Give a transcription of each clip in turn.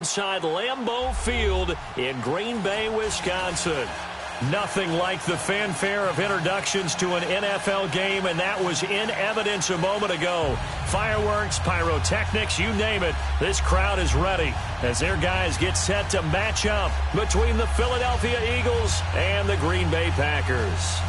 Inside Lambeau Field in Green Bay, Wisconsin. Nothing like the fanfare of introductions to an NFL game, and that was in evidence a moment ago. Fireworks, pyrotechnics, you name it. This crowd is ready as their guys get set to match up between the Philadelphia Eagles and the Green Bay Packers.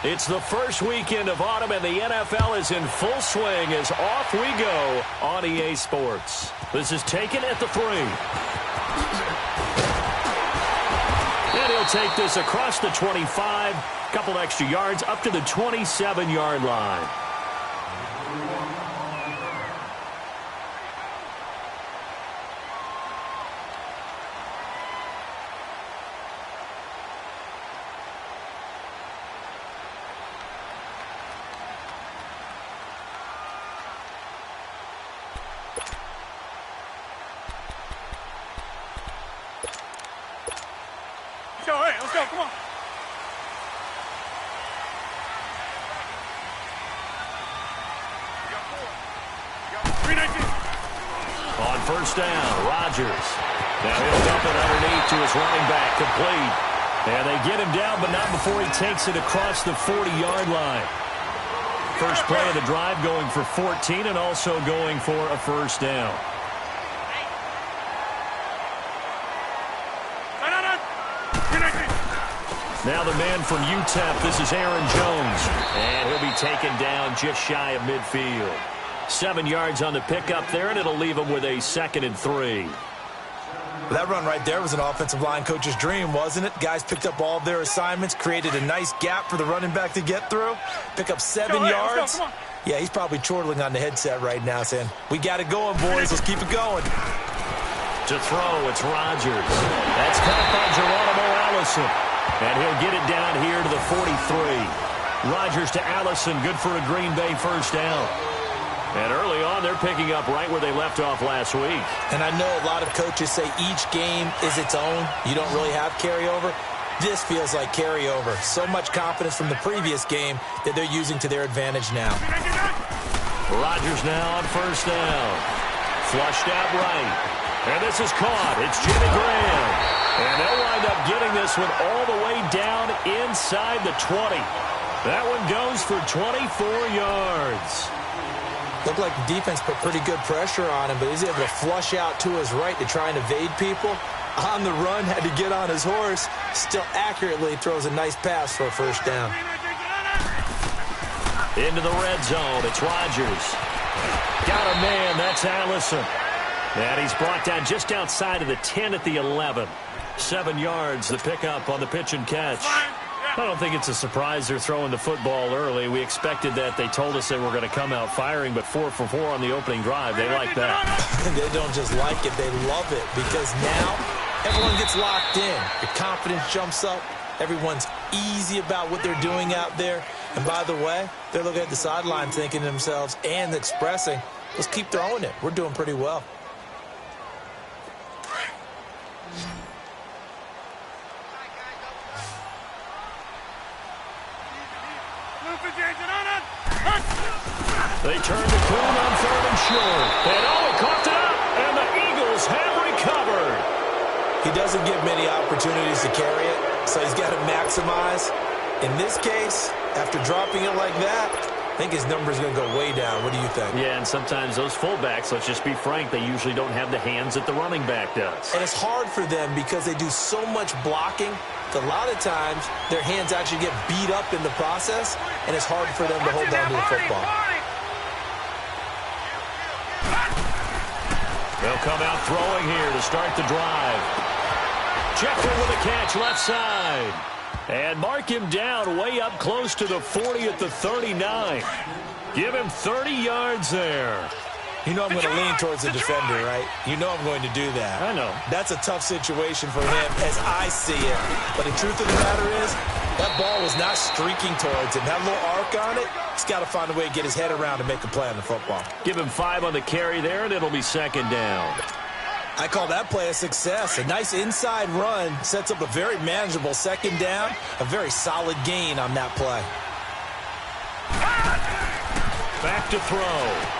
It's the first weekend of autumn, and the NFL is in full swing as off we go on EA Sports. This is taken at the 3. And he'll take this across the 25, couple extra yards up to the 27-yard line. Let's go, come on. On first down, Rodgers. Now he'll dump it underneath to his running back, complete. And they get him down, but not before he takes it across the 40-yard line. First play of the drive going for 14 and also going for a first down. Now the man from UTEP, this is Aaron Jones. And he'll be taken down just shy of midfield. 7 yards on the pickup there, and it'll leave him with a 2nd and 3. That run right there was an offensive line coach's dream, wasn't it? Guys picked up all of their assignments, created a nice gap for the running back to get through, pick up 7 yards. Yeah, he's probably chortling on the headset right now saying, we got it going, boys. Let's keep it going. To throw, it's Rodgers. That's caught by Geronimo Allison. And he'll get it down here to the 43. Rodgers to Allison, good for a Green Bay first down. And early on, they're picking up right where they left off last week. And I know a lot of coaches say each game is its own. You don't really have carryover. This feels like carryover. So much confidence from the previous game that they're using to their advantage now. Rodgers now on first down. Flushed out right. And this is caught. It's Jimmy Graham. And they'll wind up getting this one all the way down inside the 20. That one goes for 24 yards. Looked like the defense put pretty good pressure on him, but he's able to flush out to his right to try and evade people. On the run, had to get on his horse. Still accurately throws a nice pass for a first down. Into the red zone, it's Rodgers. Got a man, that's Allison. And he's brought down just outside of the 10 at the 11. 7 yards, the pickup on the pitch and catch. I don't think it's a surprise they're throwing the football early. We expected that. They told us they were going to come out firing, but 4 for 4 on the opening drive. They like that. They don't just like it, they love it, because now everyone gets locked in. The confidence jumps up. Everyone's easy about what they're doing out there. And by the way, they're looking at the sideline thinking to themselves and expressing, let's keep throwing it. We're doing pretty well. They turn to Kuhn on 3rd and short. And he caught it up, and the Eagles have recovered. He doesn't get many opportunities to carry it, so he's got to maximize. In this case, after dropping it like that, I think his number's going to go way down. What do you think? Yeah, and sometimes those fullbacks, let's just be frank, they usually don't have the hands that the running back does. And it's hard for them because they do so much blocking. A lot of times, their hands actually get beat up in the process, and it's hard for them to hold on to the football. They'll come out throwing here to start the drive. Jeffrey with a catch left side. And mark him down way up close to the 40 at the 39. Give him 30 yards there. You know I'm going to lean towards the defender, right? You know I'm going to do that. I know. That's a tough situation for him as I see it. But the truth of the matter is, That ball was not streaking towards him. That little arc on it, he's got to find a way to get his head around and make a play on the football. Give him 5 on the carry there, and it'll be second down. I call that play a success. A nice inside run sets up a very manageable second down, a very solid gain on that play. Back to throw.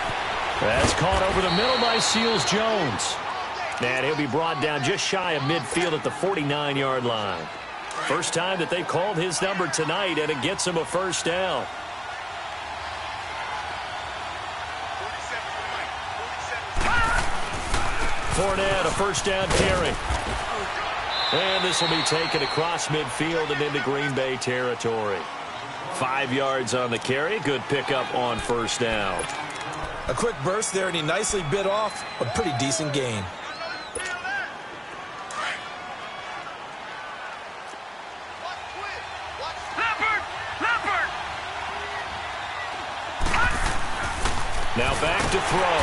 That's caught over the middle by Seals-Jones. And he'll be brought down just shy of midfield at the 49-yard line. First time that they've called his number tonight, and it gets him a first down. Fournette, a first down carry. And this will be taken across midfield and into Green Bay territory. 5 yards on the carry. Good pickup on first down. A quick burst there, and he nicely bit off a pretty decent gain. Now back to throw.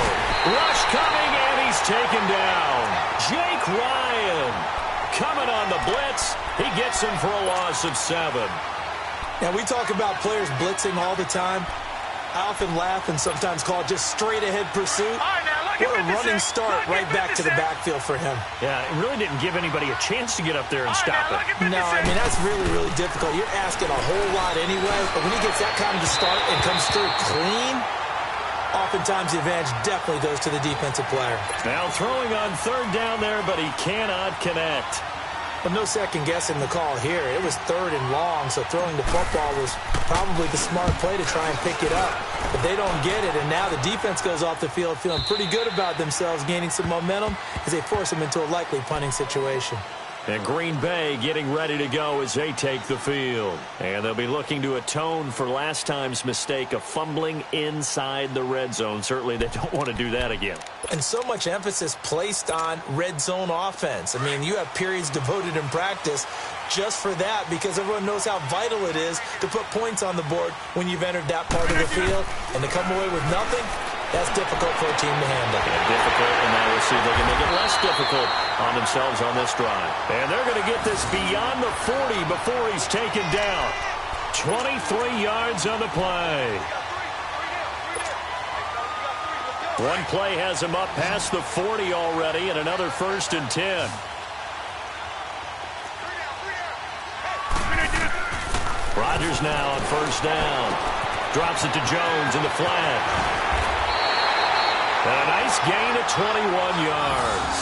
Rush coming, and he's taken down. Jake Ryan coming on the blitz. He gets him for a loss of 7. Now, we talk about players blitzing all the time. I often laugh and sometimes call it just straight-ahead pursuit. What a running start right back to the backfield for him. Yeah, it really didn't give anybody a chance to get up there and stop it. No, I mean, that's really, really difficult. You're asking a whole lot anyway, but when he gets that kind of a start and comes through clean, oftentimes the advantage definitely goes to the defensive player. Now throwing on third down there, but he cannot connect. Well, no second guessing the call here. It was 3rd and long, so throwing the football was probably the smart play to try and pick it up. But they don't get it, and now the defense goes off the field feeling pretty good about themselves, gaining some momentum as they force them into a likely punting situation. And Green Bay getting ready to go as they take the field. And they'll be looking to atone for last time's mistake of fumbling inside the red zone. Certainly they don't want to do that again. And so much emphasis placed on red zone offense. I mean, you have periods devoted in practice just for that because everyone knows how vital it is to put points on the board when you've entered that part of the field. And to come away with nothing, that's difficult for a team to handle. Yeah, difficult, and now we'll see if they can make it less difficult on themselves on this drive. And they're going to get this beyond the 40 before he's taken down. 23 yards on the play. One play has him up past the 40 already, and another 1st and 10. Rodgers now on first down. Drops it to Jones in the flat. And a nice gain of 21 yards.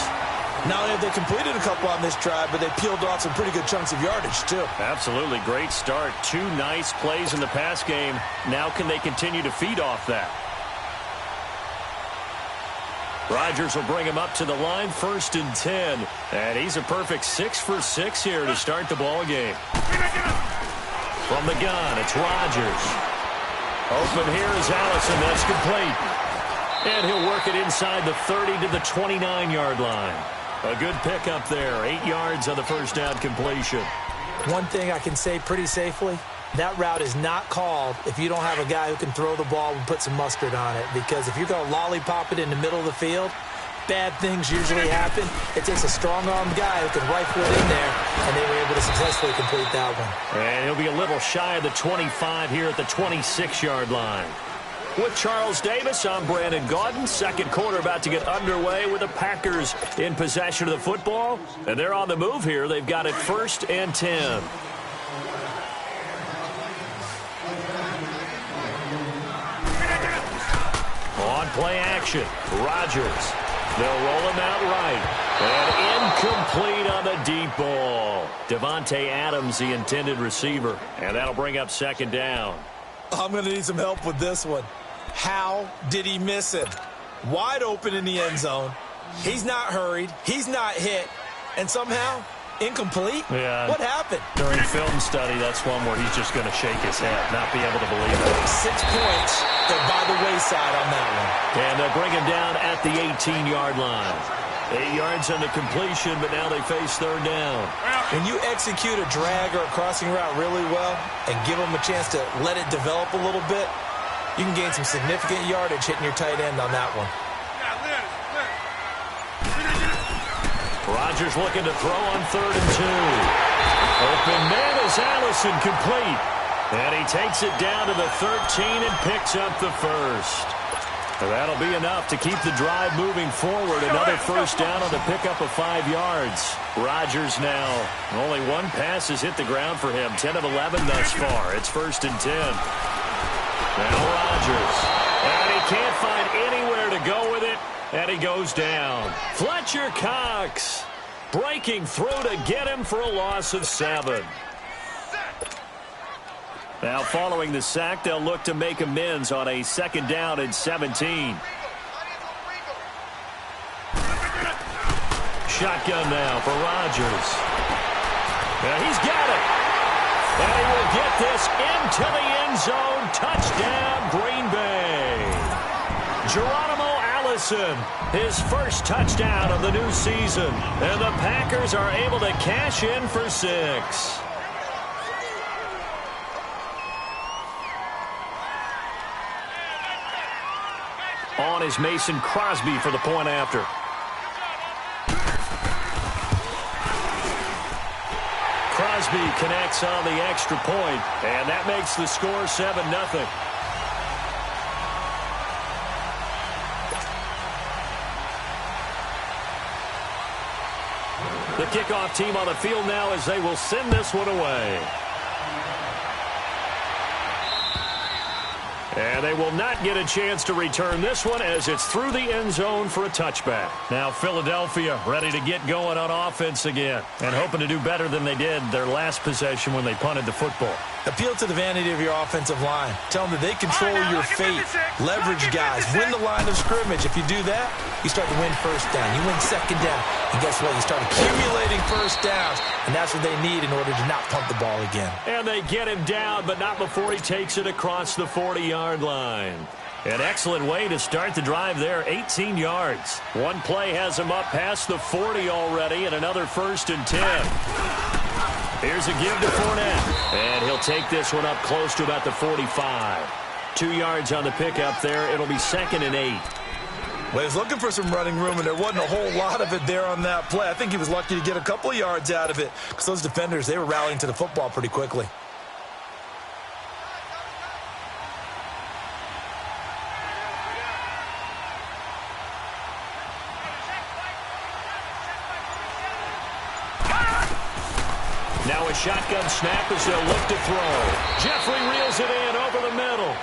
Not only have they completed a couple on this drive, but they peeled off some pretty good chunks of yardage, too. Absolutely. Great start. 2 nice plays in the pass game. Now can they continue to feed off that? Rodgers will bring him up to the line, 1st and 10. And he's a perfect 6 for 6 here to start the ball game. From the gun, it's Rodgers. Open here is Allison. That's complete. And he'll work it inside the 30 to the 29-yard line. A good pickup there. 8 yards on the first down completion. One thing I can say pretty safely, that route is not called if you don't have a guy who can throw the ball and put some mustard on it. Because if you're going to lollipop it in the middle of the field, bad things usually happen. It takes a strong-armed guy who can rifle it in there, and they were able to successfully complete that one. And he'll be a little shy of the 25 here at the 26-yard line. With Charles Davis, I'm Brandon Gaudin. Second quarter about to get underway with the Packers in possession of the football. And they're on the move here. They've got it 1st and 10. On play action, Rodgers. They'll roll him out right. And incomplete on the deep ball. Devontae Adams, the intended receiver. And that'll bring up second down. I'm going to need some help with this one. How did he miss it? Wide open in the end zone. He's not hurried. He's not hit. And somehow, incomplete? Yeah. What happened? During film study, that's one where he's just going to shake his head, not be able to believe it. 6 points. They're by the wayside on that one. And they'll bring him down at the 18-yard line. 8 yards on the completion, but now they face third down. When you execute a drag or a crossing route really well and give them a chance to let it develop a little bit, you can gain some significant yardage hitting your tight end on that one. Rodgers looking to throw on 3rd and 2. Open man is Allison, complete. And he takes it down to the 13 and picks up the first. That'll be enough to keep the drive moving forward. Another first down on the pickup of 5 yards. Rodgers now. Only one pass has hit the ground for him. 10 of 11 thus far. It's 1st and 10. Now Rodgers. And he can't find anywhere to go with it. And he goes down. Fletcher Cox breaking through to get him for a loss of 7. Now following the sack, they'll look to make amends on a 2nd down and 17. Shotgun now for Rodgers. Now he's got it. And he will get this into the end zone. Touchdown, Green Bay. Geronimo Allison, his first touchdown of the new season. And the Packers are able to cash in for 6. On is Mason Crosby for the point after. Crosby connects on the extra point, and that makes the score 7-0. The kickoff team on the field now as they will send this one away. And they will not get a chance to return this one as it's through the end zone for a touchback. Now Philadelphia ready to get going on offense again and hoping to do better than they did their last possession when they punted the football. Appeal to the vanity of your offensive line. Tell them that they control your fate. Leverage guys. Win the line of scrimmage. If you do that, you start to win first down. You win 2nd down. And guess what? You start accumulating first downs. And that's what they need in order to not punt the ball again. And they get him down, but not before he takes it across the 40-yard line. An excellent way to start the drive there, 18 yards. One play has him up past the 40 already, and another 1st and 10. Here's a give to Fournette, and he'll take this one up close to about the 45. 2 yards on the pickup there. It'll be 2nd and 8. Well, he was looking for some running room, and there wasn't a whole lot of it there on that play. I think he was lucky to get a couple of yards out of it because those defenders, they were rallying to the football pretty quickly. Now a shotgun snap as they'll look to throw. Jeffrey reels it in over the middle.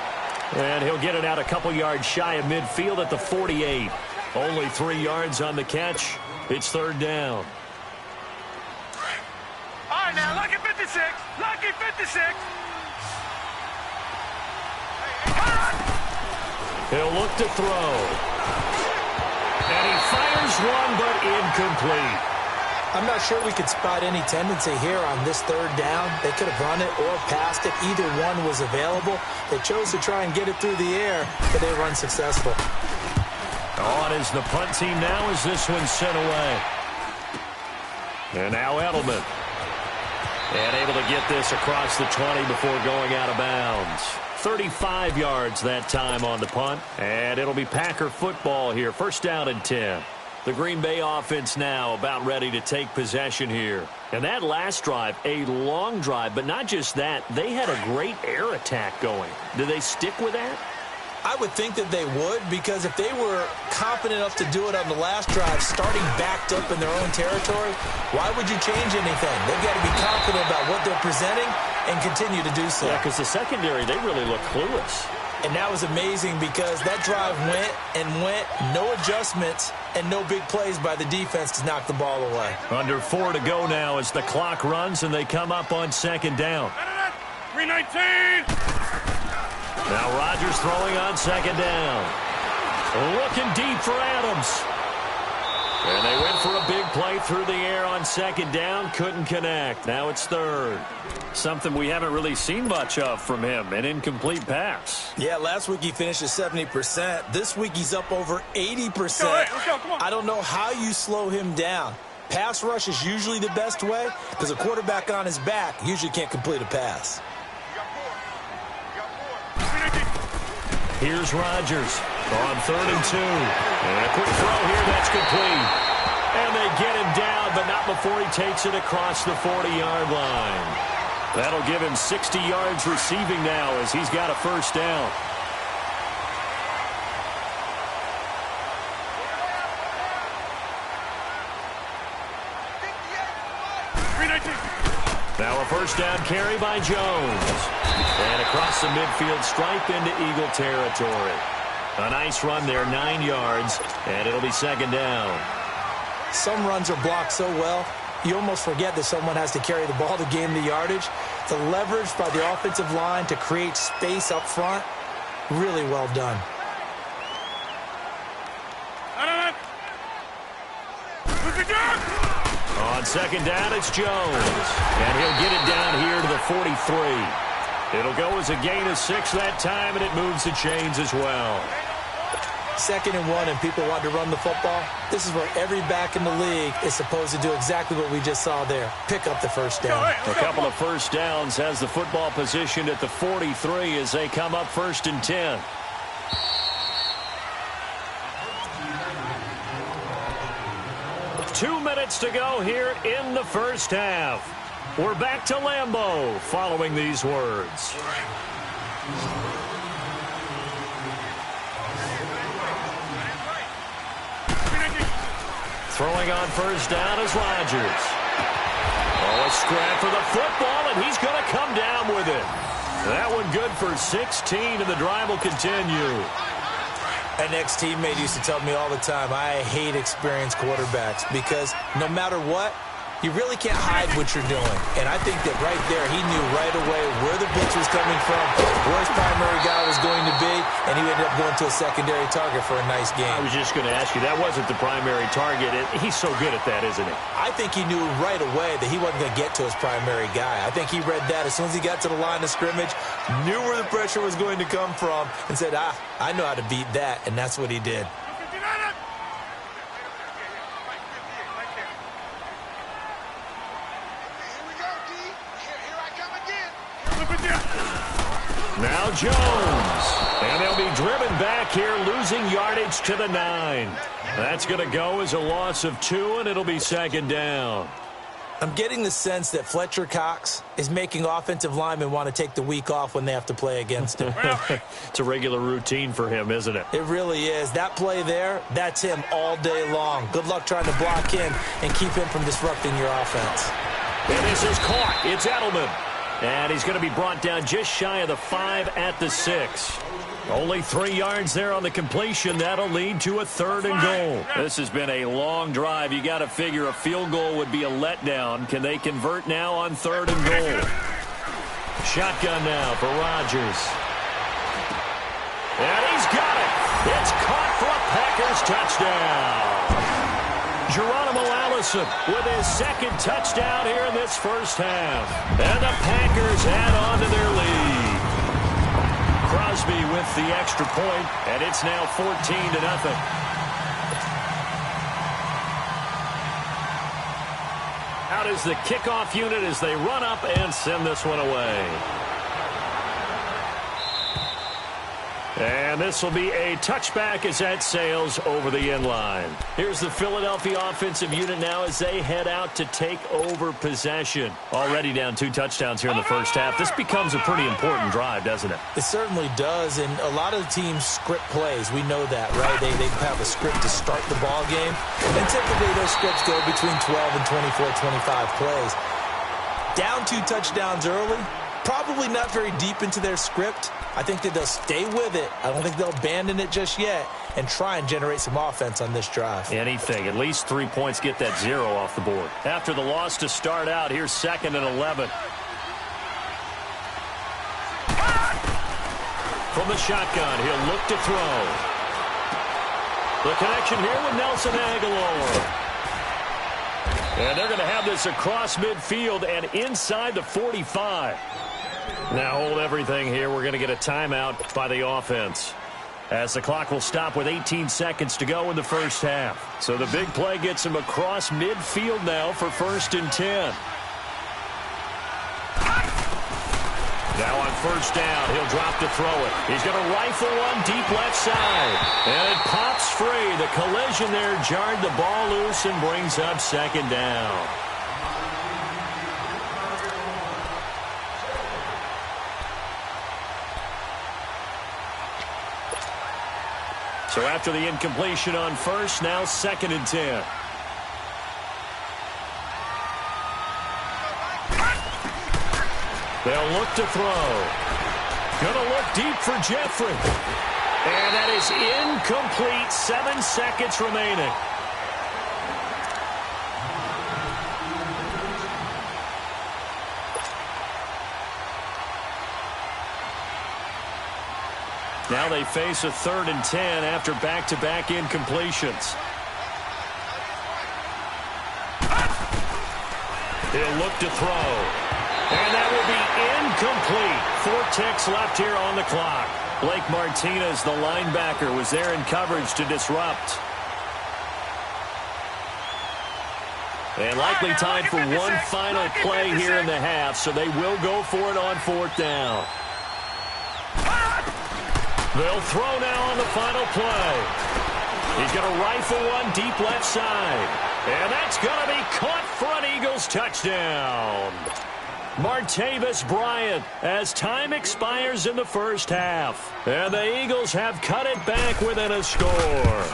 And he'll get it out a couple yards shy of midfield at the 48. Only 3 yards on the catch. It's 3rd down. All right, now, lucky 56. Lucky 56. He'll look to throw. And he fires one, but incomplete. I'm not sure we could spot any tendency here on this 3rd down. They could have run it or passed it. Either one was available. They chose to try and get it through the air, but they were unsuccessful. On is the punt team now as this one's sent away. And now Edelman. And able to get this across the 20 before going out of bounds. 35 yards that time on the punt. And it'll be Packer football here. 1st down and 10. The Green Bay offense now about ready to take possession here. And that last drive, a long drive, but not just that. They had a great air attack going. Do they stick with that? I would think that they would, because if they were confident enough to do it on the last drive, starting backed up in their own territory, why would you change anything? They've got to be confident about what they're presenting and continue to do so. Yeah, because the secondary, they really look clueless. And that was amazing because that drive went and went, no adjustments, and no big plays by the defense to knock the ball away. Under 4 to go now as the clock runs and they come up on 2nd down. 319. Now Rodgers throwing on 2nd down. Looking deep for Adams. And they went for a big play through the air on 2nd down. Couldn't connect. Now it's 3rd. Something we haven't really seen much of from him, an incomplete pass. Yeah, last week he finished at 70%. This week he's up over 80%. Let's go, come on. I don't know how you slow him down. Pass rush is usually the best way because a quarterback on his back usually can't complete a pass. Here's Rodgers on 3rd and 2. And a quick throw here, that's complete. And they get him down, but not before he takes it across the 40-yard line. That'll give him 60 yards receiving now as he's got a first down. Now a first down carry by Jones. And across the midfield stripe into Eagle territory. A nice run there, 9 yards, and it'll be second down. Some runs are blocked so well, you almost forget that someone has to carry the ball to gain the yardage. The leverage by the offensive line to create space up front, really well done. On second down, it's Jones. And he'll get it down here to the 43. It'll go as a gain of 6 that time, and it moves the chains as well. 2nd and 1, and people want to run the football. This is where every back in the league is supposed to do exactly what we just saw there. Pick up the first down. A couple of first downs has the football positioned at the 43 as they come up 1st and 10. Two minutes to go here in the first half. We're back to Lambeau following these words. Throwing on first down is Rodgers. Oh, a scrap for the football, and he's going to come down with it. That one good for 16, and the drive will continue. An ex-teammate used to tell me all the time, I hate experienced quarterbacks because no matter what, you really can't hide what you're doing. And I think that right there, he knew right away where the blitz was coming from, where his primary guy was going to be, and he ended up going to a secondary target for a nice game. I was just going to ask you, that wasn't the primary target. He's so good at that, isn't he? I think he knew right away that he wasn't going to get to his primary guy. I think he read that as soon as he got to the line of scrimmage, knew where the pressure was going to come from, and said, I know how to beat that, and that's what he did. Now Jones. And they'll be driven back here, losing yardage to the 9. That's going to go as a loss of 2, and it'll be second down. I'm getting the sense that Fletcher Cox is making offensive linemen want to take the week off when they have to play against him. It's a regular routine for him, isn't it? It really is. That play there, that's him all day long. Good luck trying to block him and keep him from disrupting your offense. And this is caught. It's Edelman. And he's going to be brought down just shy of the 5 at the 6. Only 3 yards there on the completion. That'll lead to a 3rd and goal. This has been a long drive. You got to figure a field goal would be a letdown. Can they convert now on 3rd and goal? Shotgun now for Rodgers. And he's got it. It's caught for a Packers touchdown. Geronimo Allison with his 2nd touchdown here in this first half. And the Packers add on to their lead. Crosby with the extra point, and it's now 14-0. Out is the kickoff unit as they run up and send this one away. And this will be a touchback as that sails over the end line. Here's the Philadelphia offensive unit now as they head out to take over possession. Already down 2 touchdowns here in the first half. This becomes a pretty important drive, doesn't it? It certainly does, and a lot of the teams script plays. We know that, right? They have a script to start the ball game, and typically those scripts go between 12 and 24, 25 plays. Down 2 touchdowns early, probably not very deep into their script. I think that they'll stay with it. I don't think they'll abandon it just yet and try and generate some offense on this drive. Anything. At least 3 points, get that 0 off the board. After the loss to start out, here's 2nd and 11. From the shotgun, he'll look to throw. The connection here with Nelson Aguilar. And they're going to have this across midfield and inside the 45. Now hold everything here. We're going to get a timeout by the offense, as the clock will stop with 18 seconds to go in the first half. So the big play gets him across midfield now for 1st and 10. Now on first down, he'll drop to throw it. He's going to rifle one deep left side. And it pops free. The collision there jarred the ball loose and brings up 2nd down. So after the incompletion on first, now 2nd and 10. They'll look to throw. Gonna look deep for Jeffrey. And that is incomplete. 7 seconds remaining. Now they face a 3rd and 10 after back-to-back incompletions. He'll look to throw. And that will be incomplete. 4 ticks left here on the clock. Blake Martinez, the linebacker, was there in coverage to disrupt. And likely time for one final play here in the half, so they will go for it on 4th down. They'll throw now on the final play. He's going to rifle one deep left side. And that's going to be caught for an Eagles touchdown. Martavis Bryant as time expires in the first half. And the Eagles have cut it back within a score.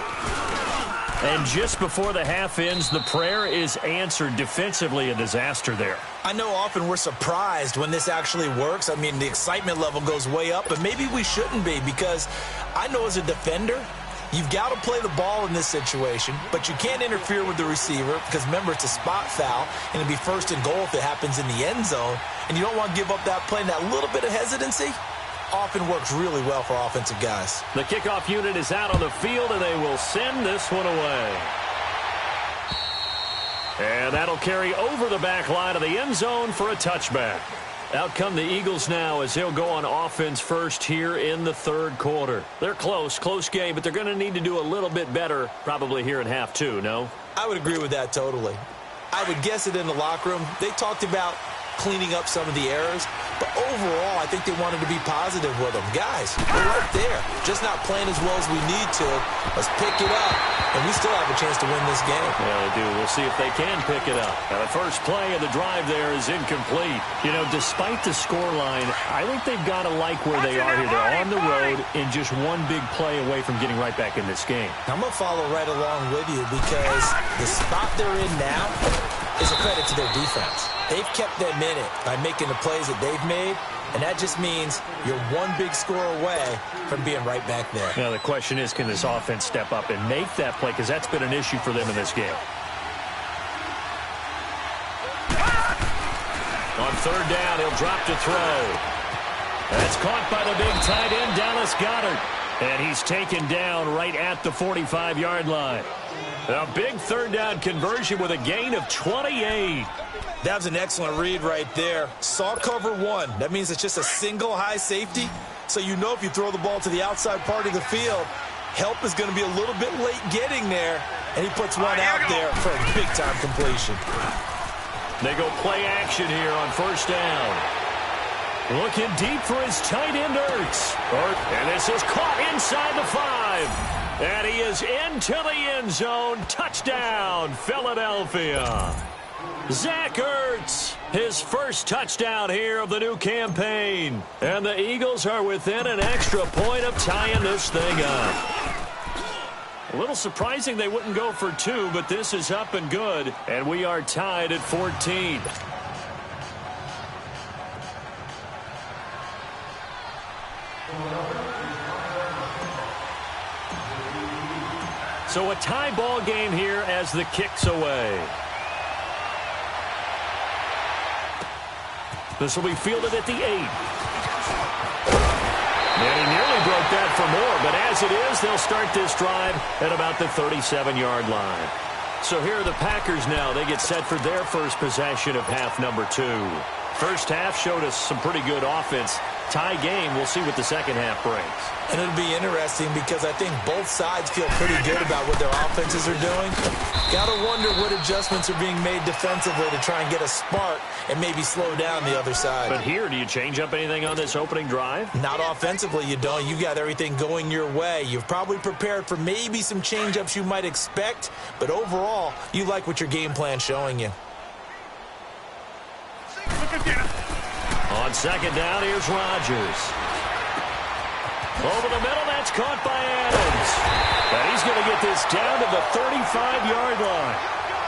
And just before the half ends, the prayer is answered. Defensively, a disaster there. I know often we're surprised when this actually works. I mean, the excitement level goes way up, but maybe we shouldn't be, because I know as a defender, you've got to play the ball in this situation, but you can't interfere with the receiver because, remember, it's a spot foul, and it'll be 1st and goal if it happens in the end zone, and you don't want to give up that play. And that little bit of hesitancy often works really well for offensive guys. The kickoff unit is out on the field, and they will send this one away. And that'll carry over the back line of the end zone for a touchback. Out come the Eagles now as they'll go on offense first here in the 3rd quarter. They're close game, but they're going to need to do a little bit better probably here in half 2, no? I would agree with that totally. I would guess it in the locker room. They talked about cleaning up some of the errors, but overall, I think they wanted to be positive with them. Guys, we're right there. Just not playing as well as we need to. Let's pick it up, and we still have a chance to win this game. Yeah, they do. We'll see if they can pick it up. Now, the first play of the drive there is incomplete. You know, despite the scoreline, I think they've got to like where they are here. They're on the road and just one big play away from getting right back in this game. I'm going to follow right along with you because the spot they're in now is a credit to their defense. They've kept them in it by making the plays that they've made, and that just means you're one big score away from being right back there. Now, the question is, can this offense step up and make that play? Because that's been an issue for them in this game. On 3rd down, he'll drop to throw. That's caught by the big tight end, Dallas Goedert. And he's taken down right at the 45-yard line. A big 3rd down conversion with a gain of 28. That was an excellent read right there. Saw cover 1. That means it's just a single high safety. So you know if you throw the ball to the outside part of the field, help is going to be a little bit late getting there. And he puts one out there for a big-time completion. They go play action here on 1st down. Looking deep for his tight end, Ertz. And this is caught inside the 5. And he is into the end zone. Touchdown, Philadelphia. Zach Ertz, his first touchdown here of the new campaign. And the Eagles are within an extra point of tying this thing up. A little surprising they wouldn't go for 2, but this is up and good. And we are tied at 14. So a tie ball game here as the kick's away. This will be fielded at the 8. And he nearly broke that for more, but as it is, they'll start this drive at about the 37-yard line. So here are the Packers now. They get set for their first possession of half number 2. First half showed us some pretty good offense. Tie game, we'll see what the second half brings. And it'll be interesting because I think both sides feel pretty good about what their offenses are doing. Got to wonder what adjustments are being made defensively to try and get a spark and maybe slow down the other side. But here, do you change up anything on this opening drive? Not offensively, you don't. You got everything going your way. You've probably prepared for maybe some change-ups you might expect, but overall, you like what your game plan's showing you. On second down, here's Rodgers. Over the middle, that's caught by Adams. And he's going to get this down to the 35-yard line.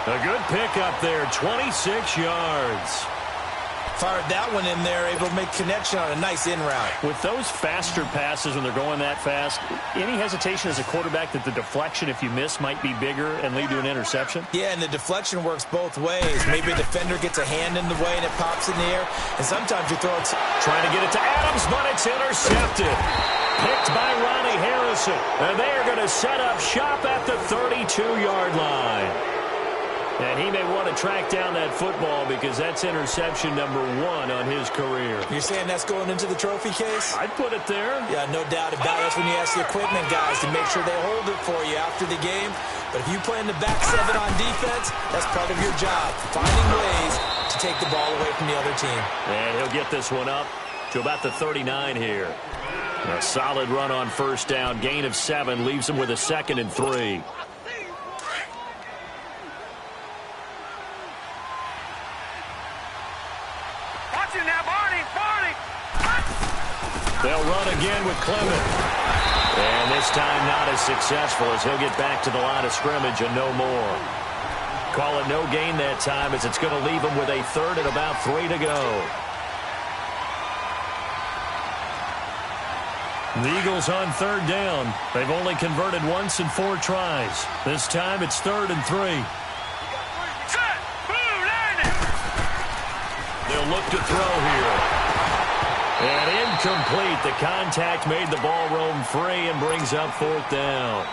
A good pickup there, 26 yards. Fired that one in there, able to make connection on a nice in route. With those faster passes when they're going that fast, any hesitation as a quarterback that the deflection, if you miss, might be bigger and lead to an interception? Yeah, and the deflection works both ways. Maybe a defender gets a hand in the way and it pops in the air, and sometimes you throw it. Trying to get it to Adams, but it's intercepted. Picked by Ronnie Harrison. And they are going to set up shop at the 32-yard line. And he may want to track down that football because that's interception number 1 on his career. You're saying that's going into the trophy case? I'd put it there. Yeah, no doubt about it. That's when you ask the equipment guys to make sure they hold it for you after the game. But if you play in the back 7 on defense, that's part of your job, finding ways to take the ball away from the other team. And he'll get this one up to about the 39 here. A solid run on first down. Gain of 7 leaves him with a 2nd and 3. They'll run again with Clement. And this time not as successful as he'll get back to the line of scrimmage and no more. Call it no gain that time as it's going to leave him with a 3rd and about 3 to go. The Eagles on 3rd down. They've only converted once in 4 tries. This time it's 3rd and 3. They'll look to throw here. And incomplete. The contact made the ball roam free and brings up 4th down.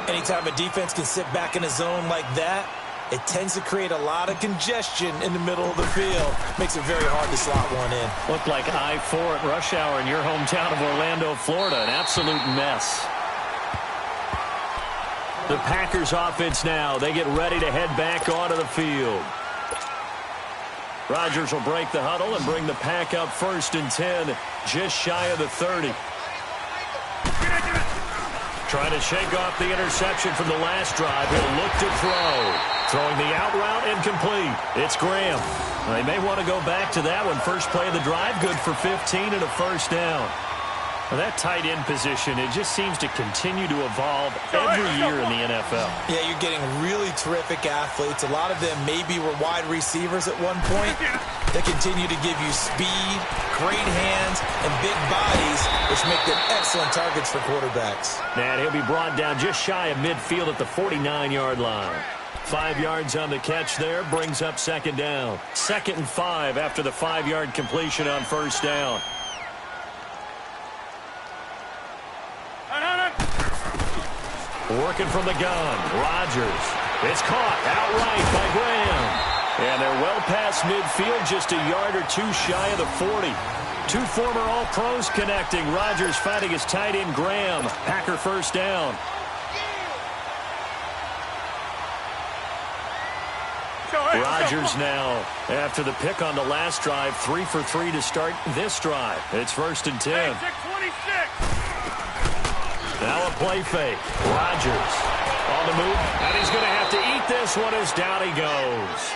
Anytime a defense can sit back in a zone like that, it tends to create a lot of congestion in the middle of the field. Makes it very hard to slot one in. Looked like I-4 at rush hour in your hometown of Orlando, Florida. An absolute mess. The Packers offense now. They get ready to head back onto the field. Rodgers will break the huddle and bring the pack up 1st and 10, just shy of the 30. Trying to shake off the interception from the last drive. He'll look to throw. Throwing the out route incomplete. It's Graham. They may want to go back to that one. First play of the drive, good for 15 and a 1st down. Well, that tight end position, it just seems to continue to evolve every year in the NFL. Yeah, you're getting really terrific athletes. A lot of them maybe were wide receivers at one point. They continue to give you speed, great hands, and big bodies, which make them excellent targets for quarterbacks. And he'll be brought down just shy of midfield at the 49-yard line. 5 yards on the catch there, brings up 2nd down. 2nd and 5 after the 5-yard completion on 1st down. Working from the gun, Rodgers. It's caught outright by Graham. And they're well past midfield, just a yard or 2 shy of the 40. 2 former All-Pros connecting. Rodgers fighting his tight end, Graham. Packer 1st down. Rodgers now, after the pick on the last drive, 3 for 3 to start this drive. It's 1st and 10. Now a play fake. Rodgers on the move, and he's going to have to eat this one as down he goes.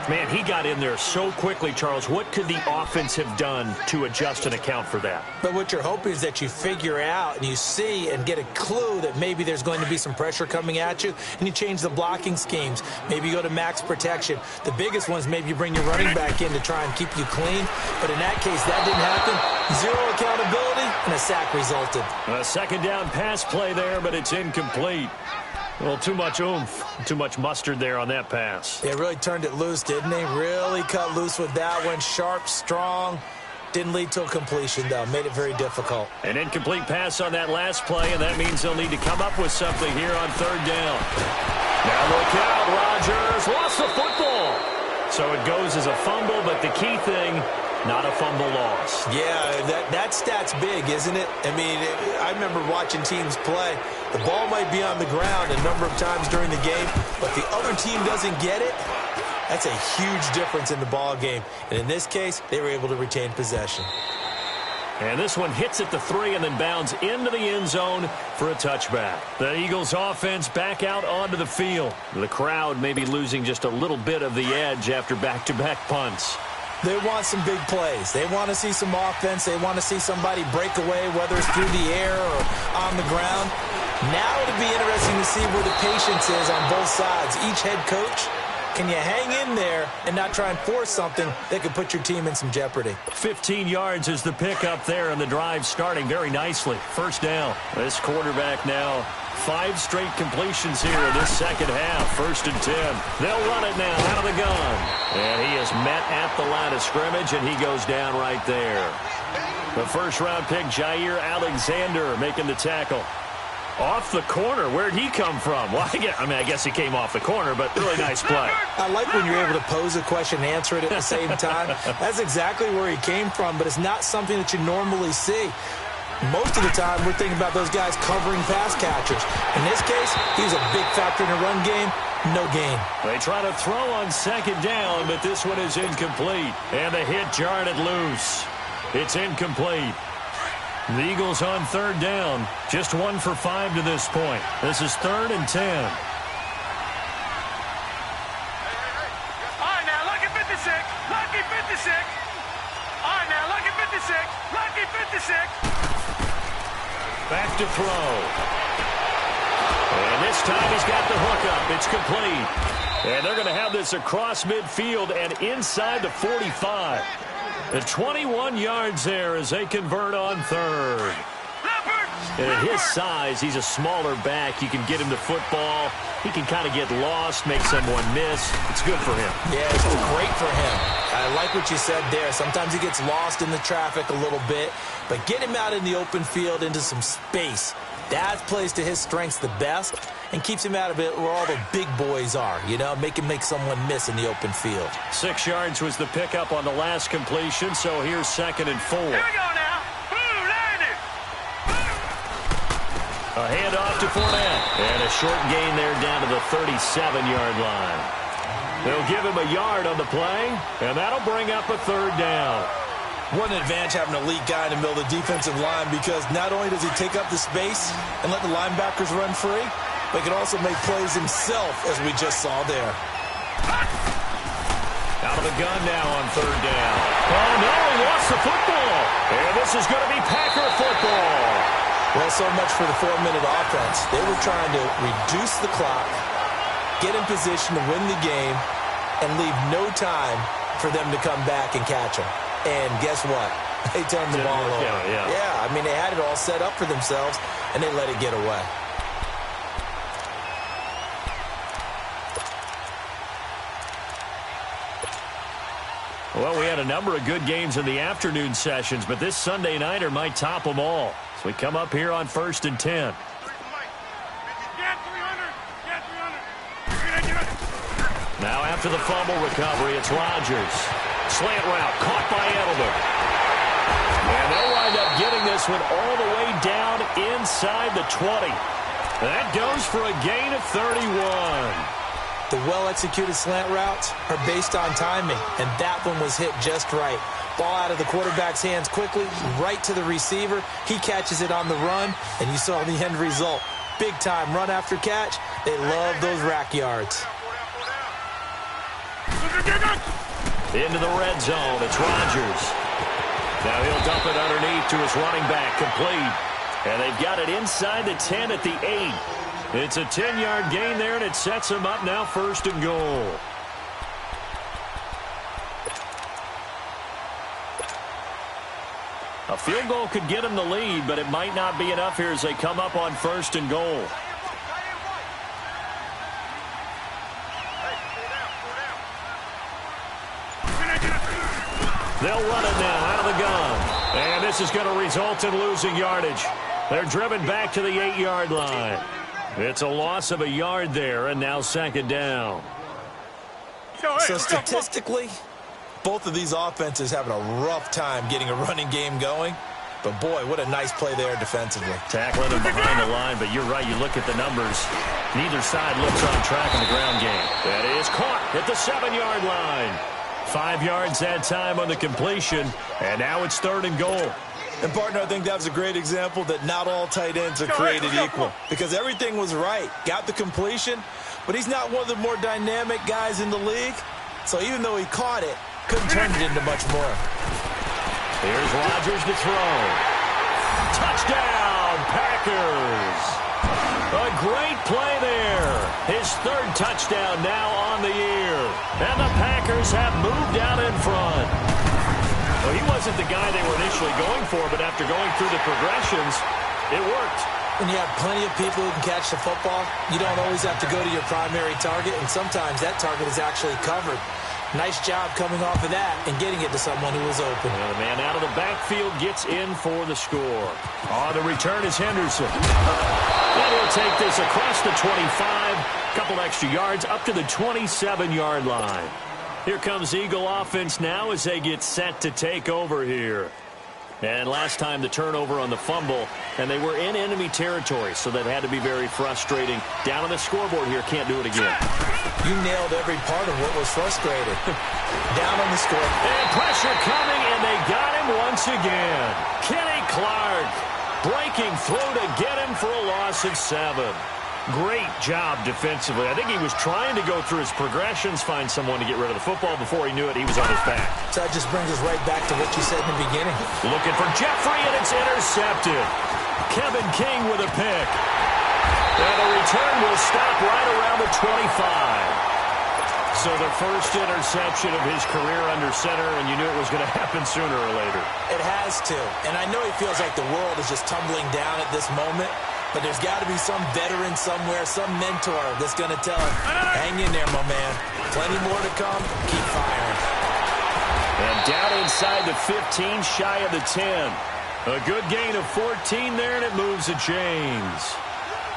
Man, he got in there so quickly, Charles. What could the offense have done to adjust and account for that? But what you're hoping is that you figure out and you see and get a clue that maybe there's going to be some pressure coming at you, and you change the blocking schemes. Maybe you go to max protection. The biggest ones, maybe you bring your running back in to try and keep you clean. But in that case, that didn't happen. 0 accountability, and a sack resulted. A 2nd down pass play there, but it's incomplete. Well, too much oomph, too much mustard there on that pass. They really turned it loose, didn't they? Really cut loose with that one. Sharp, strong. Didn't lead to a completion, though. Made it very difficult. An incomplete pass on that last play, and that means they'll need to come up with something here on 3rd down. Now look out, Rodgers lost the football. So it goes as a fumble, but the key thing, not a fumble loss. Yeah, that stat's big, isn't it? I mean, I remember watching teams play. The ball might be on the ground a number of times during the game, but the other team doesn't get it. That's a huge difference in the ball game. And in this case, they were able to retain possession. And this one hits at the 3 and then bounds into the end zone for a touchback. The Eagles offense back out onto the field. The crowd may be losing just a little bit of the edge after back-to-back punts. They want some big plays. They want to see some offense. They want to see somebody break away, whether it's through the air or on the ground. Now it'll be interesting to see where the patience is on both sides. Each head coach, can you hang in there and not try and force something that could put your team in some jeopardy? 15 yards is the pickup there, and the drive starting very nicely. First down. This quarterback now 5 straight completions here in this second half. 1st and 10. They'll run it now out of the gun. And he is met at the line of scrimmage, and he goes down right there. The first-round pick, Jair Alexander, making the tackle. Off the corner. Where'd he come from? Well, I guess he came off the corner, but really nice play. I like when you're able to pose a question and answer it at the same time. That's exactly where he came from, but it's not something that you normally see. Most of the time, we're thinking about those guys covering pass catchers. In this case, he's a big factor in the run game. No gain. They try to throw on 2nd down, but this one is incomplete. And the hit jarred it loose. It's incomplete. The Eagles on 3rd down. Just 1 for 5 to this point. This is 3rd and 10. All right, now, lucky 56. Lucky 56. All right, now, lucky 56. Lucky 56. Back to throw. And this time he's got the hook up. It's complete. And they're going to have this across midfield and inside the 45. The 21 yards there as they convert on 3rd. And at his size, he's a smaller back. You can get him the football. He can kind of get lost, make someone miss. It's good for him. Yeah, it's great for him. I like what you said there. Sometimes he gets lost in the traffic a little bit, but get him out in the open field into some space. That plays to his strengths the best and keeps him out of it where all the big boys are, make him make someone miss in the open field. 6 yards was the pickup on the last completion, so here's 2nd and 4. Here we go now. Boom, landed. A handoff to Fournette. And a short gain there down to the 37-yard line. They'll give him a yard on the play, and that'll bring up a 3rd down. What an advantage having an elite guy in the middle of the defensive line, because not only does he take up the space and let the linebackers run free, but he can also make plays himself, as we just saw there. Out of the gun now on 3rd down. Oh, no, he lost the football. And this is going to be Packer football. Well, so much for the 4-minute offense. They were trying to reduce the clock, get in position to win the game, and leave no time for them to come back and catch them. And guess what? They turned the ball over. Yeah, they had it all set up for themselves, and they let it get away. Well, we had a number of good games in the afternoon sessions, but this Sunday nighter might top them all. So we come up here on 1st and 10. Now after the fumble recovery, it's Rodgers. Slant route, caught by Edelman. And they'll wind up getting this one all the way down inside the 20. That goes for a gain of 31. The well-executed slant routes are based on timing, and that one was hit just right. Ball out of the quarterback's hands quickly, right to the receiver. He catches it on the run, and you saw the end result. Big-time run after catch. They love those rack yards. Into the red zone, it's Rodgers. Now he'll dump it underneath to his running back, complete. And they've got it inside the 10 at the 8. It's a 10-yard gain there, and it sets them up now 1st and goal. A field goal could get them the lead, but it might not be enough here as they come up on 1st and goal. They'll run it now out of the gun. And this is going to result in losing yardage. They're driven back to the 8-yard line. It's a loss of a yard there, and now 2nd down. So statistically, both of these offenses having a rough time getting a running game going. But, boy, what a nice play there defensively. Tackling him behind the line, but you're right. You look at the numbers. Neither side looks on track in the ground game. That is caught at the 7-yard line. 5 yards that time on the completion, and now it's 3rd and goal. And, partner, I think that was a great example that not all tight ends are created equal, because everything was right. Got the completion, but he's not one of the more dynamic guys in the league. So even though he caught it, couldn't turn it into much more. Here's Rodgers to throw. Touchdown, Packers. A great play there. His third touchdown now on the year. And the Packers have moved out in front. Well, he wasn't the guy they were initially going for, but after going through the progressions, it worked. When you have plenty of people who can catch the football, you don't always have to go to your primary target, and sometimes that target is actually covered. Nice job coming off of that and getting it to someone who was open. Well, the man out of the backfield gets in for the score. On the return is Henderson. And he'll take this across the 25, couple extra yards up to the 27-yard line. Here comes Eagle offense now as they get set to take over here. And last time the turnover on the fumble, and they were in enemy territory, so that had to be very frustrating. Down on the scoreboard here, can't do it again. You nailed every part of what was frustrating. Down on the score. And pressure coming, and they got him once again. Kenny Clark breaking through to get him for a loss of 7. Great job defensively. I think he was trying to go through his progressions, find someone to get rid of the football. Before he knew it, he was on his back. So that just brings us right back to what you said in the beginning. Looking for Jeffrey, and it's intercepted. Kevin King with a pick. And the return will stop right around the 25. So the first interception of his career under center, and you knew it was going to happen sooner or later. It has to. And I know he feels like the world is just tumbling down at this moment. But there's got to be some veteran somewhere, some mentor that's going to tell him, hang in there, my man. Plenty more to come. Keep firing. And down inside the 15, shy of the 10. A good gain of 14 there, and it moves the chains.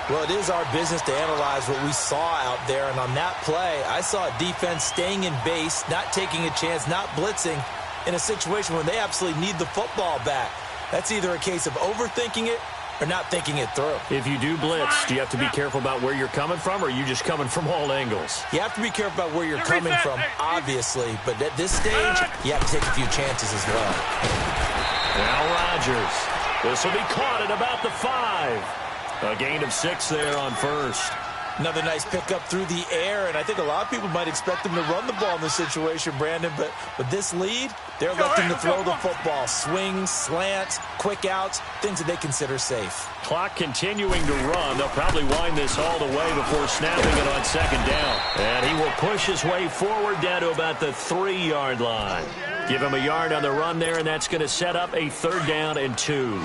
Well, it is our business to analyze what we saw out there. And on that play, I saw a defense staying in base, not taking a chance, not blitzing in a situation when they absolutely need the football back. That's either a case of overthinking it or not thinking it through. If you do blitz, do you have to be careful about where you're coming from, or are you just coming from all angles? You have to be careful about where you're coming from, obviously. But at this stage, you have to take a few chances as well. Now Rodgers. This will be caught at about the 5. A gain of 6 there on first. Another nice pickup through the air, and I think a lot of people might expect them to run the ball in this situation, Brandon, but with this lead, they're electing to throw the football. Swings, slants, quick outs, things that they consider safe. Clock continuing to run. They'll probably wind this all the way before snapping it on second down. And he will push his way forward down to about the 3-yard line. Give him a yard on the run there, and that's going to set up a 3rd down and 2.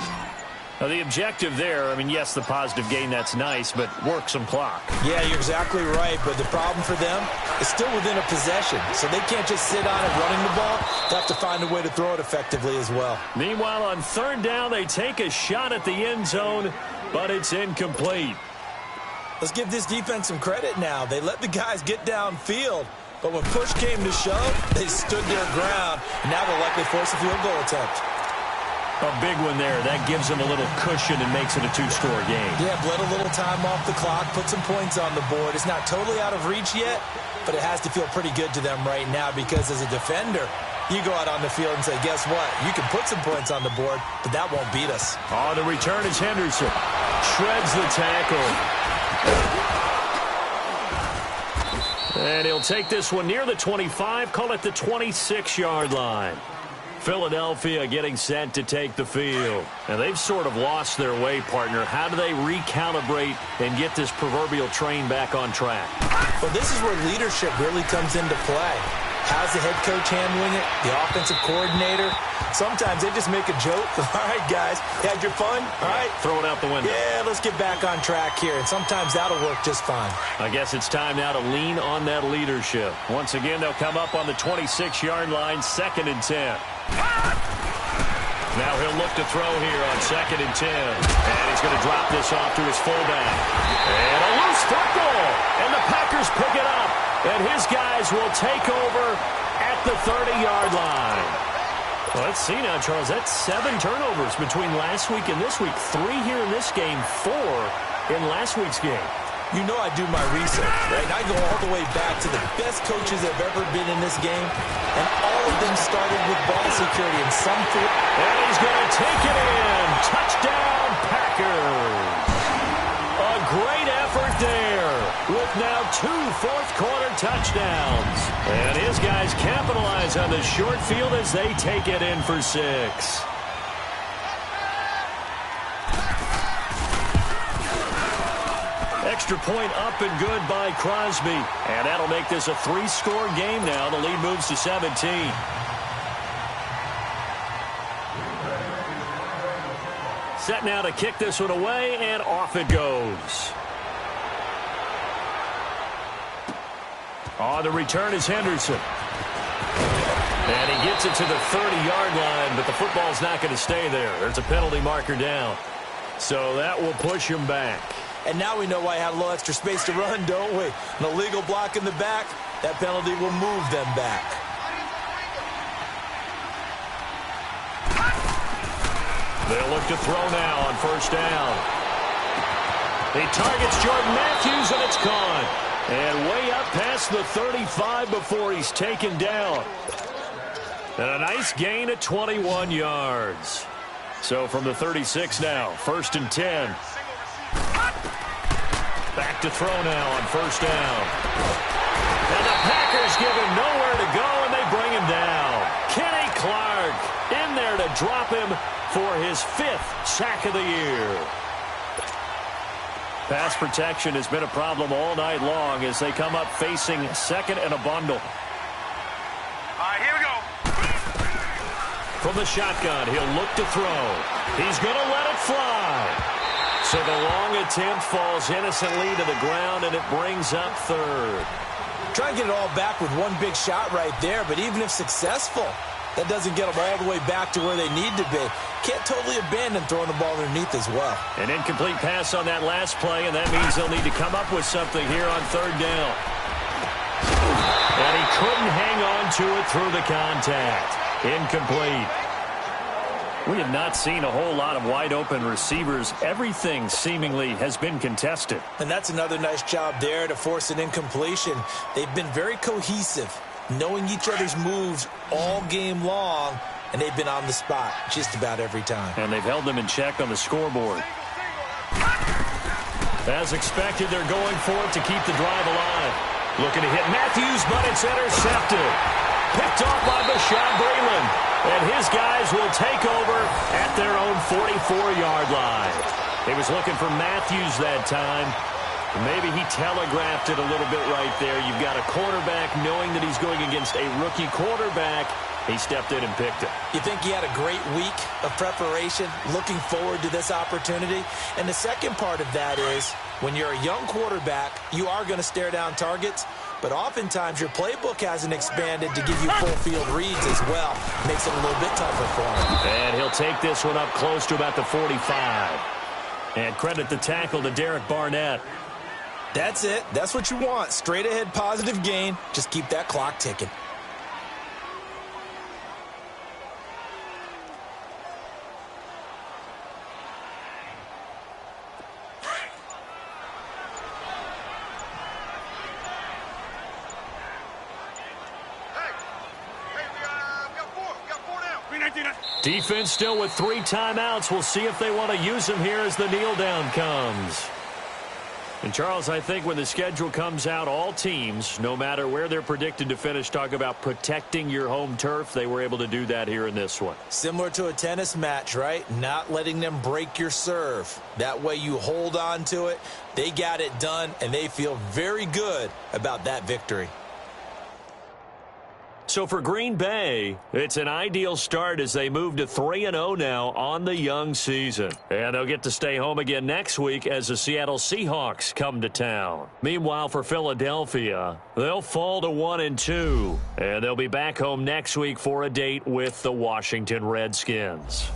Now, the objective there, I mean, yes, the positive gain, that's nice, but work some clock. Yeah, you're exactly right, but the problem for them is still within a possession, so they can't just sit on it running the ball. They have to find a way to throw it effectively as well. Meanwhile, on 3rd down, they take a shot at the end zone, but it's incomplete. Let's give this defense some credit now. They let the guys get downfield, but when push came to shove, they stood their ground, and now they'll likely force a field goal attempt. A big one there. That gives them a little cushion and makes it a 2-score game. Yeah, bled a little time off the clock, put some points on the board. It's not totally out of reach yet, but it has to feel pretty good to them right now because as a defender, you go out on the field and say, guess what? You can put some points on the board, but that won't beat us. On the return is Henderson. Shreds the tackle. And he'll take this one near the 25, call it the 26-yard line. Philadelphia getting set to take the field. And they've sort of lost their way, partner. How do they recalibrate and get this proverbial train back on track? Well, this is where leadership really comes into play. How's the head coach handling it? The offensive coordinator? Sometimes they just make a joke. All right, guys, had your fun? All right. Throw it out the window. Yeah, let's get back on track here. And sometimes that'll work just fine. I guess it's time now to lean on that leadership. Once again, they'll come up on the 26-yard line, 2nd and 10. Now he'll look to throw here on 2nd and 10. And he's going to drop this off to his fullback. And a loose football. And the Packers pick it up. And his guys will take over at the 30-yard line. Well, let's see now, Charles. That's 7 turnovers between last week and this week. 3 here in this game, 4 in last week's game. You know I do my research, right? I go all the way back to the best coaches that have ever been in this game, and all of them started with ball security in some form. And he's going to take it in. Touchdown, Packers. A great effort there. with now 2 fourth-quarter touchdowns. And his guys capitalize on the short field as they take it in for 6. Extra point up and good by Crosby. And that'll make this a 3-score game now. The lead moves to 17. Set now to kick this one away, and off it goes. On the return is Henderson. And he gets it to the 30-yard line, but the football's not going to stay there. There's a penalty marker down. So that will push him back. And now we know why he had a little extra space to run, don't we? An illegal block in the back, that penalty will move them back. They'll look to throw now on first down. He targets Jordan Matthews, and it's caught. And way up past the 35 before he's taken down. And a nice gain at 21 yards. So from the 36 now, 1st and 10. Back to throw now on first down. And the Packers give him nowhere to go, and they bring him down. Kenny Clark in there to drop him for his 5th sack of the year. Pass protection has been a problem all night long as they come up facing 2nd and a bundle. All right, here we go. From the shotgun, he'll look to throw. He's going to let it fly. So the long attempt falls innocently to the ground, and it brings up 3rd. Try and get it all back with one big shot right there, but even if successful, that doesn't get them all the way back to where they need to be. Can't totally abandon throwing the ball underneath as well. An incomplete pass on that last play, and that means they'll need to come up with something here on 3rd down. And he couldn't hang on to it through the contact. Incomplete. We have not seen a whole lot of wide-open receivers. Everything seemingly has been contested. And that's another nice job there to force an incompletion. They've been very cohesive, knowing each other's moves all game long, and they've been on the spot just about every time. And they've held them in check on the scoreboard. As expected, they're going for it to keep the drive alive. Looking to hit Matthews, but it's intercepted. Picked off by Bashaud Breeland. And his guys will take over at their own 44-yard line. He was looking for Matthews that time. Maybe he telegraphed it a little bit right there. You've got a quarterback knowing that he's going against a rookie quarterback. He stepped in and picked it. You think he had a great week of preparation, looking forward to this opportunity? And the second part of that is, when you're a young quarterback, you are going to stare down targets. But oftentimes your playbook hasn't expanded to give you full field reads as well. Makes it a little bit tougher for him. And he'll take this one up close to about the 45. And credit the tackle to Derek Barnett. That's it. That's what you want. Straight ahead positive gain. Just keep that clock ticking. Defense still with 3 timeouts. We'll see if they want to use them here as the kneel down comes. And, Charles, I think when the schedule comes out, all teams, no matter where they're predicted to finish, talk about protecting your home turf. They were able to do that here in this one. Similar to a tennis match, right? Not letting them break your serve. That way you hold on to it. They got it done, and they feel very good about that victory. So for Green Bay, it's an ideal start as they move to 3-0 now on the young season. And they'll get to stay home again next week as the Seattle Seahawks come to town. Meanwhile, for Philadelphia, they'll fall to 1-2. And they'll be back home next week for a date with the Washington Redskins.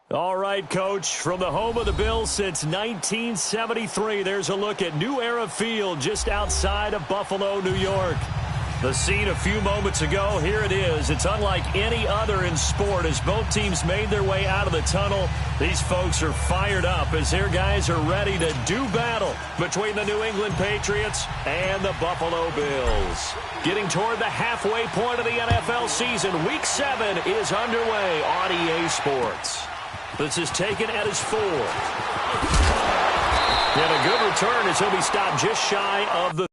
All right, Coach, from the home of the Bills since 1973, there's a look at New Era Field just outside of Buffalo, New York. The scene a few moments ago, here it is. It's unlike any other in sport as both teams made their way out of the tunnel. These folks are fired up as their guys are ready to do battle between the New England Patriots and the Buffalo Bills. Getting toward the halfway point of the NFL season, Week 7 is underway on EA Sports. This is taken at his 4. And a good return as he'll be stopped just shy of the